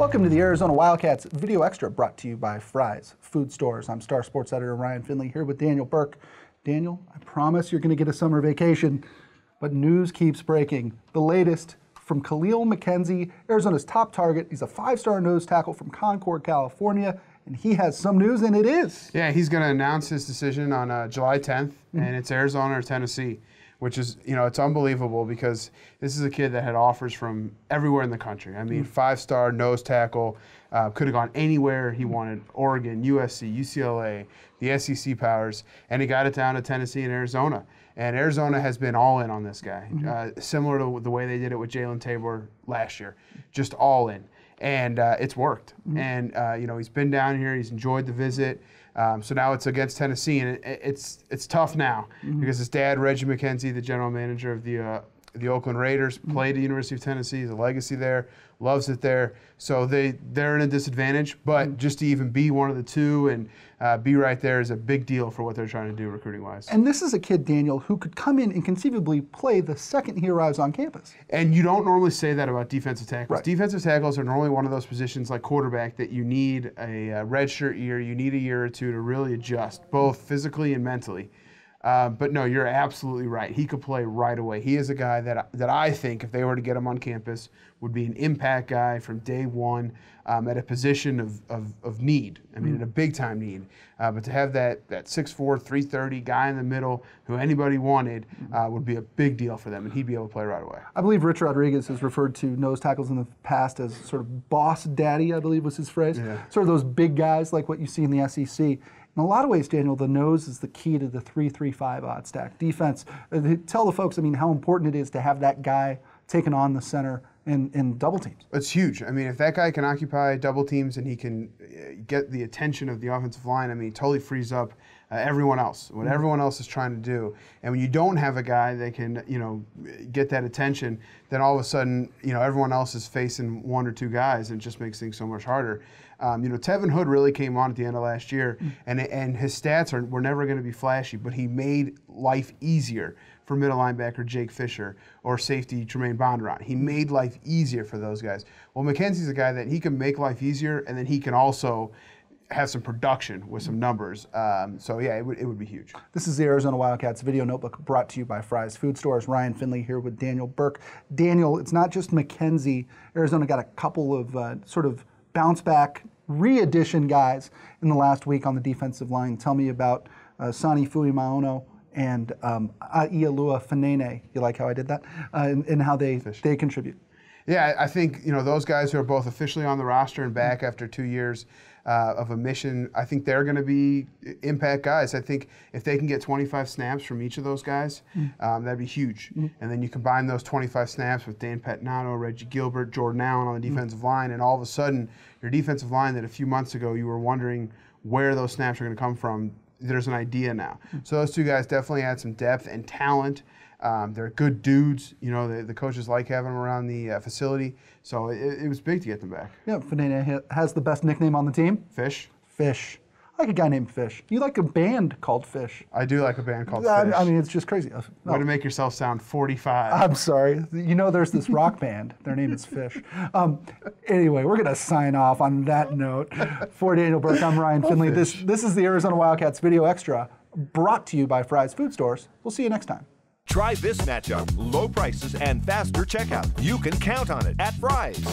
Welcome to the Arizona Wildcats Video Extra, brought to you by Fry's Food Stores. I'm Star Sports Editor Ryan Finley here with Daniel Burke. Daniel, I promise you're going to get a summer vacation, but news keeps breaking. The latest from Khalil McKenzie, Arizona's top target. He's a five-star nose tackle from Concord, California, and he has some news, and it is. Yeah, he's going to announce his decision on July 10th, and it's Arizona or Tennessee, which is, it's unbelievable because this is a kid that had offers from everywhere in the country. I mean, five-star nose tackle, could have gone anywhere he wanted: Oregon, USC, UCLA, the SEC powers, and he got it down to Tennessee and Arizona. And Arizona has been all in on this guy, similar to the way they did it with Jalen Tabor last year, just all in. And it's worked. And, he's been down here. He's enjoyed the visit. So now it's against Tennessee, and it's tough now because his dad, Reggie McKenzie, the general manager of the Oakland Raiders, played at the University of Tennessee. He's a legacy there, loves it there. So they're in a disadvantage, but just to even be one of the two and be right there is a big deal for what they're trying to do recruiting-wise. And this is a kid, Daniel, who could come in and conceivably play the second he arrives on campus. And you don't normally say that about defensive tackles. Right. Defensive tackles are normally one of those positions like quarterback that you need a redshirt year, you need a year or two to really adjust, both physically and mentally. But no, you're absolutely right. He could play right away. He is a guy that I think, if they were to get him on campus, would be an impact guy from day one at a position of need. I mean, at a big-time need. But to have that 6'4", 330 guy in the middle who anybody wanted would be a big deal for them, and he'd be able to play right away. I believe Rich Rodriguez has referred to nose tackles in the past as sort of boss daddy, I believe was his phrase. Yeah. Sort of those big guys like what you see in the SEC. In a lot of ways, Daniel, the nose is the key to the 3-3-5 odd stack defense. Tell the folks, how important it is to have that guy taking on the center in double teams. It's huge. I mean, if that guy can occupy double teams and he can get the attention of the offensive line, it totally frees up everyone else, what everyone else is trying to do. And when you don't have a guy that can, get that attention, then all of a sudden, everyone else is facing one or two guys, and it just makes things so much harder. Tevin Hood really came on at the end of last year, and his stats were never going to be flashy, but he made life easier for middle linebacker Jake Fisher or safety Tremaine Bondurant. He made life easier for those guys. Well, McKenzie's a guy that he can make life easier, and then he can also have some production with some numbers. So yeah, it would be huge. This is the Arizona Wildcats Video Notebook, brought to you by Fry's Food Stores. Ryan Finley here with Daniel Burke. Daniel, it's not just McKenzie. Arizona got a couple of sort of bounce back, re-addition guys in the last week on the defensive line. Tell me about Sani Fuimaono and Ialua Fanene. You like how I did that? And how they contribute. Yeah, I think those guys who are both officially on the roster and back after 2 years of a mission, I think they're going to be impact guys. I think if they can get 25 snaps from each of those guys, that'd be huge. And then you combine those 25 snaps with Dan Pettinato, Reggie Gilbert, Jordan Allen on the defensive line, and all of a sudden your defensive line that a few months ago you were wondering where those snaps are going to come from, there's an idea now. So those two guys definitely add some depth and talent. They're good dudes. The coaches like having them around the facility. So it was big to get them back. Yeah, Fanene has the best nickname on the team. Fish. Fish. I like a guy named Fish. You like a band called Fish. I do like a band called Fish. It's just crazy. Way to make yourself sound 45. I'm sorry. There's this rock band. Their name is Fish. Anyway, we're going to sign off on that note. For Daniel Burke, I'm Ryan Finley. This is the Arizona Wildcats Video Extra, brought to you by Fry's Food Stores. We'll see you next time. Try this matchup: low prices and faster checkout. You can count on it at Fry's.